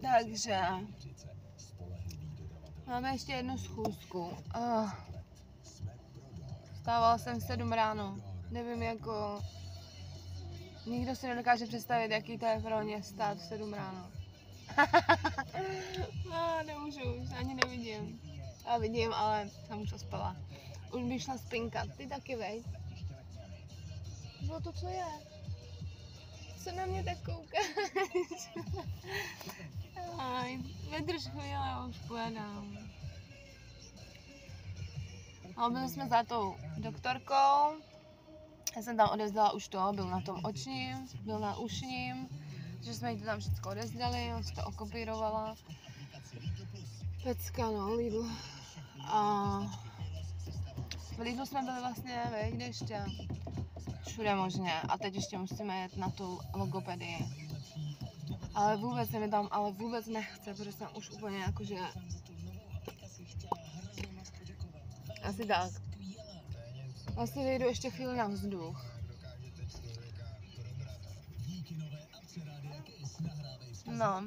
Takže máme ještě jednu schůzku. Vstávala jsem v 7 ráno. Nevím, jako... Nikdo si nedokáže představit, jaký to je pro mě stát v 7 ráno. Nemůžu, už ani nevidím. Já vidím, ale jsem už ospala. Už bych šla spinkat. Ty taky, veď? No to co je? Co na mě tak koukáš? Aj, vydrž chvíle, už pojedám. A byli jsme za tou doktorkou. Já jsem tam odevzdala už to, byl na tom očním, byl na ušním, že jsme jí to tam všechno odevzdali, on si to okopírovala. Pecka, no, Lidl. A v Lidlu jsme byli vlastně, kde ještě? Všude možně. A teď ještě musíme jet na tu logopedii. Ale vůbec se mi tam, vůbec nechce, protože jsem už úplně jakože... Asi tak. Asi vyjdu ještě chvíli na vzduch. No.